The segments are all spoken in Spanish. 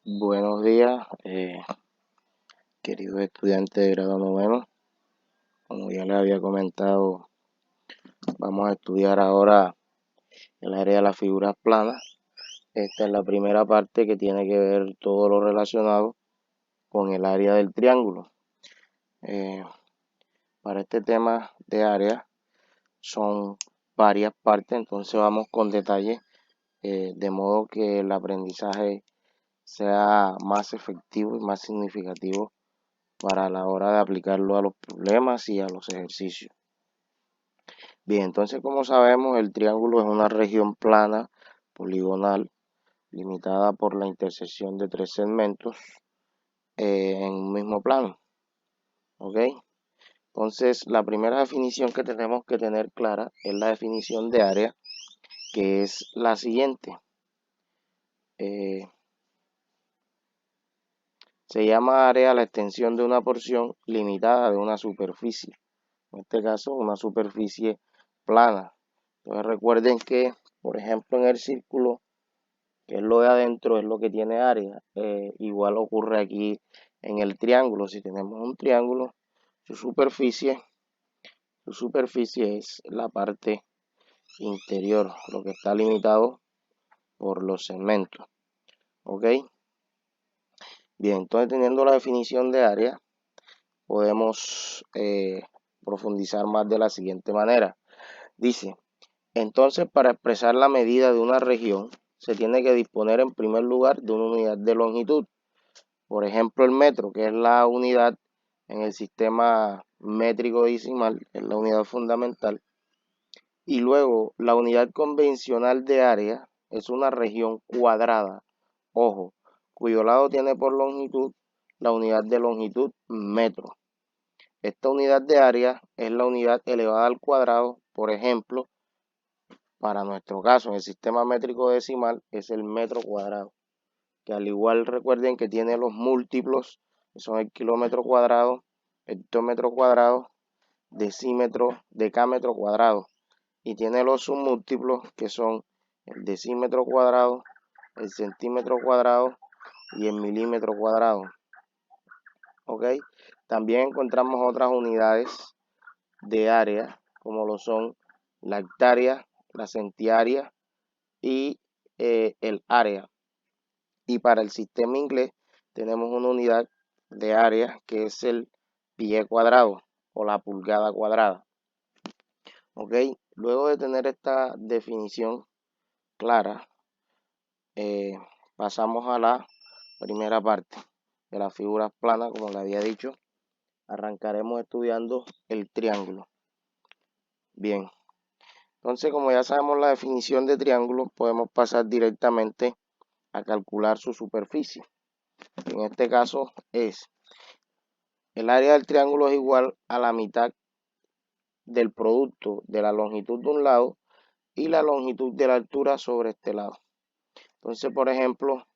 Buenos días, queridos estudiantes de grado noveno. Como ya les había comentado, vamos a estudiar ahora el área de las figuras planas. Esta es la primera parte que tiene que ver todo lo relacionado con el área del triángulo. Para este tema de área son varias partes, entonces vamos con detalle, de modo que el aprendizaje sea más efectivo y más significativo para la hora de aplicarlo a los problemas y a los ejercicios. Bien, entonces como sabemos, el triángulo es una región plana, poligonal, limitada por la intersección de tres segmentos en un mismo plano. ¿Ok? Entonces, la primera definición que tenemos que tener clara es la definición de área, que es la siguiente. Se llama área la extensión de una porción limitada de una superficie. En este caso, una superficie plana. Entonces recuerden que, por ejemplo, en el círculo, que es lo de adentro, es lo que tiene área. Igual ocurre aquí en el triángulo. Si tenemos un triángulo, su superficie es la parte interior, lo que está limitado por los segmentos. ¿Ok? Bien, entonces teniendo la definición de área, podemos profundizar más de la siguiente manera. Dice, entonces para expresar la medida de una región, se tiene que disponer en primer lugar de una unidad de longitud. Por ejemplo, el metro, que es la unidad en el sistema métrico decimal, es la unidad fundamental. Y luego, la unidad convencional de área es una región cuadrada, ojo, cuyo lado tiene por longitud la unidad de longitud metro. Esta unidad de área es la unidad elevada al cuadrado, por ejemplo, para nuestro caso, en el sistema métrico decimal, es el metro cuadrado, que al igual recuerden que tiene los múltiplos, que son el kilómetro cuadrado, hectómetro cuadrado, decímetro, decámetro cuadrado, y tiene los submúltiplos, que son el decímetro cuadrado, el centímetro cuadrado y el milímetro cuadrado. ¿Ok? También encontramos otras unidades de área, como lo son la hectárea, la centiárea y el área. Y para el sistema inglés tenemos una unidad de área que es el pie cuadrado o la pulgada cuadrada. ¿Ok? Luego de tener esta definición clara, pasamos a la primera parte de las figuras planas, como le había dicho. Arrancaremos estudiando el triángulo. Bien, entonces como ya sabemos la definición de triángulo, podemos pasar directamente a calcular su superficie. En este caso es el área del triángulo es igual a la mitad del producto de la longitud de un lado y la longitud de la altura sobre este lado. Entonces, por ejemplo,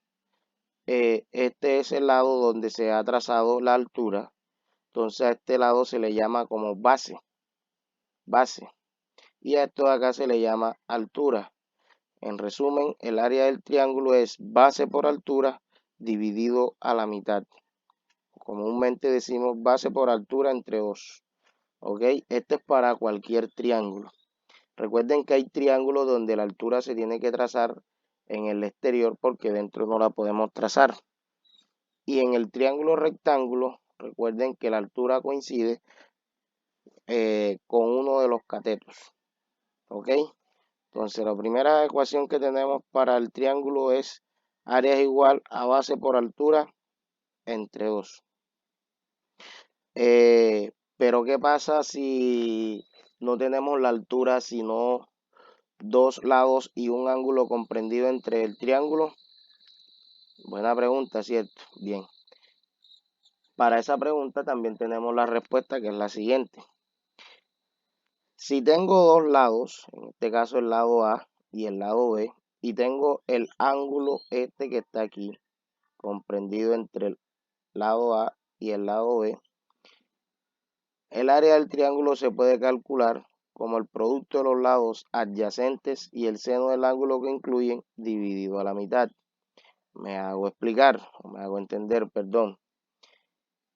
este es el lado donde se ha trazado la altura. Entonces a este lado se le llama como base. Y a esto de acá se le llama altura. En resumen, el área del triángulo es base por altura dividido a la mitad. Comúnmente decimos base por altura entre 2. ¿Ok? Este es para cualquier triángulo. Recuerden que hay triángulos donde la altura se tiene que trazar en el exterior porque dentro no la podemos trazar. Y en el triángulo rectángulo, recuerden que la altura coincide con uno de los catetos. ¿Ok? Entonces la primera ecuación que tenemos para el triángulo es área es igual a base por altura entre 2. Pero ¿qué pasa si no tenemos la altura, sino dos lados y un ángulo comprendido entre el triángulo? Buena pregunta, ¿cierto? Bien. Para esa pregunta también tenemos la respuesta, que es la siguiente. Si tengo dos lados, en este caso el lado A y el lado B, y tengo el ángulo este que está aquí, comprendido entre el lado A y el lado B, el área del triángulo se puede calcular como el producto de los lados adyacentes y el seno del ángulo que incluyen dividido a la mitad. me hago explicar, o me hago entender, perdón.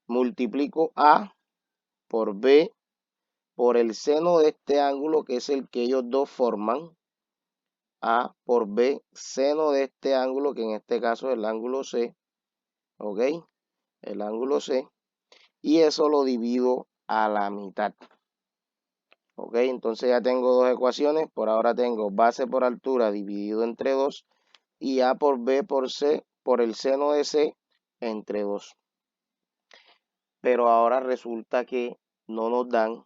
Multiplico A por B por el seno de este ángulo, que es el que ellos dos forman. A por B, seno de este ángulo, que en este caso es el ángulo C. ¿Ok? El ángulo C. Y eso lo divido a la mitad. ¿Ok? Entonces ya tengo dos ecuaciones. Por ahora tengo base por altura dividido entre 2 y A por B por C por el seno de C entre 2. Pero ahora resulta que no nos dan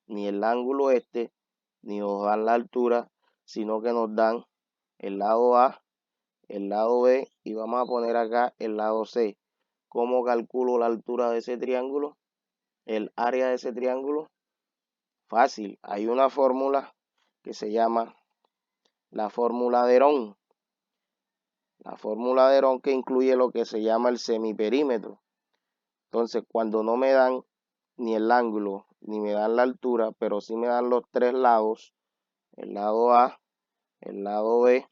ni el ángulo este, ni nos dan la altura, sino que nos dan el lado A, el lado B y vamos a poner acá el lado C. ¿Cómo calculo la altura de ese triángulo? El área de ese triángulo. Fácil, hay una fórmula que se llama la fórmula de Herón. La fórmula de Herón, que incluye lo que se llama el semiperímetro. Entonces, cuando no me dan ni el ángulo, ni me dan la altura, pero sí me dan los tres lados, el lado A, el lado B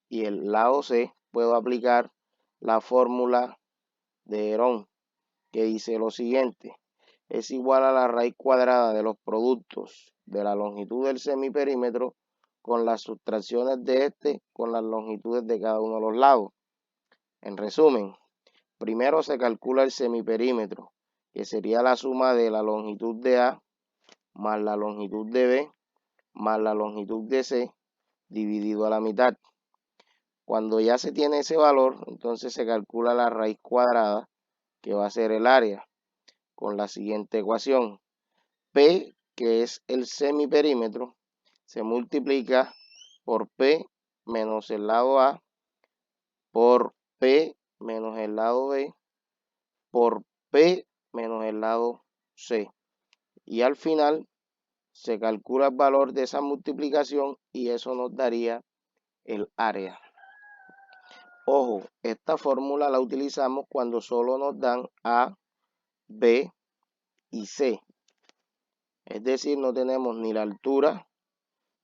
y el lado C, puedo aplicar la fórmula de Herón, que dice lo siguiente: es igual a la raíz cuadrada de los productos de la longitud del semiperímetro con las sustracciones de este con las longitudes de cada uno de los lados. En resumen, primero se calcula el semiperímetro, que sería la suma de la longitud de A más la longitud de B más la longitud de C dividido a la mitad. Cuando ya se tiene ese valor, entonces se calcula la raíz cuadrada, que va a ser el área, con la siguiente ecuación. P, que es el semiperímetro, se multiplica por P menos el lado A por P menos el lado B por P menos el lado C. Y al final se calcula el valor de esa multiplicación y eso nos daría el área. Ojo, esta fórmula la utilizamos cuando solo nos dan A, B y C. Es decir, no tenemos ni la altura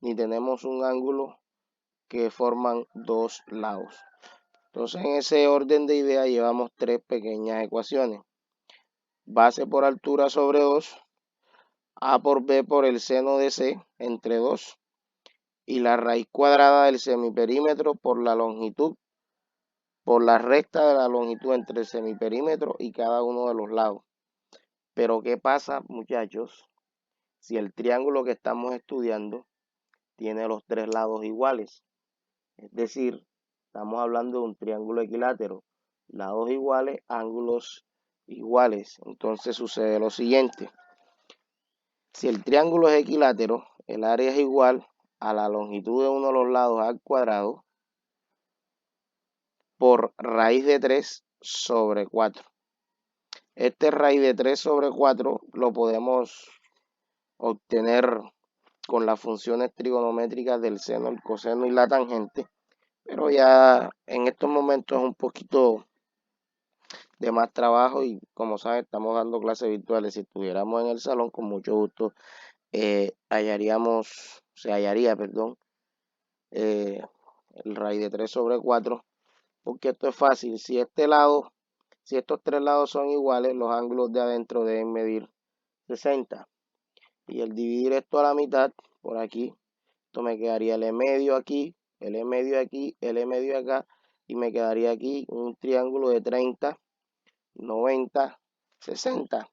ni tenemos un ángulo que forman dos lados. Entonces, en ese orden de ideas llevamos tres pequeñas ecuaciones. Base por altura sobre 2, A por B por el seno de C entre 2 y la raíz cuadrada del semiperímetro por la longitud, por la recta de la longitud entre el semiperímetro y cada uno de los lados. Pero ¿qué pasa, muchachos, si el triángulo que estamos estudiando tiene los tres lados iguales? Es decir, estamos hablando de un triángulo equilátero, lados iguales, ángulos iguales. Entonces sucede lo siguiente: si el triángulo es equilátero, el área es igual a la longitud de uno de los lados al cuadrado por raíz de 3 sobre 4. Este raíz de 3 sobre 4 lo podemos obtener con las funciones trigonométricas del seno, el coseno y la tangente, pero ya en estos momentos es un poquito de más trabajo y, como saben, estamos dando clases virtuales. Si estuviéramos en el salón, con mucho gusto se hallaría, el raíz de 3 sobre 4, porque esto es fácil. Si estos tres lados son iguales, los ángulos de adentro deben medir 60. Y el dividir esto a la mitad, por aquí, esto me quedaría el E medio aquí, el E medio aquí, el E medio acá, y me quedaría aquí un triángulo de 30, 90, 60.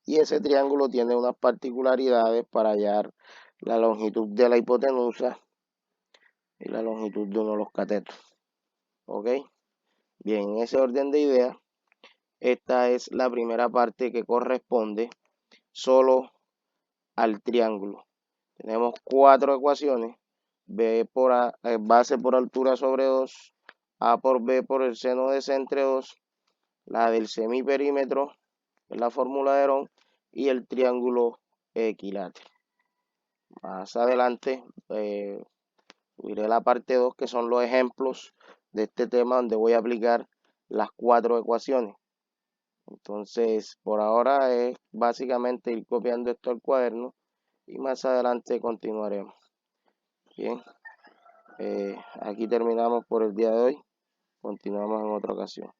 Y ese triángulo tiene unas particularidades para hallar la longitud de la hipotenusa y la longitud de uno de los catetos. ¿Ok? Bien, en ese orden de ideas, esta es la primera parte que corresponde solo al triángulo. Tenemos cuatro ecuaciones: B por A, base por altura sobre 2, A por B por el seno de C entre 2, la del semiperímetro, es la fórmula de Herón, y el triángulo equilátero. Más adelante subiré la parte 2, que son los ejemplos de este tema, donde voy a aplicar las cuatro ecuaciones. Entonces, por ahora es básicamente ir copiando esto al cuaderno y más adelante continuaremos. Bien, aquí terminamos por el día de hoy. Continuamos en otra ocasión.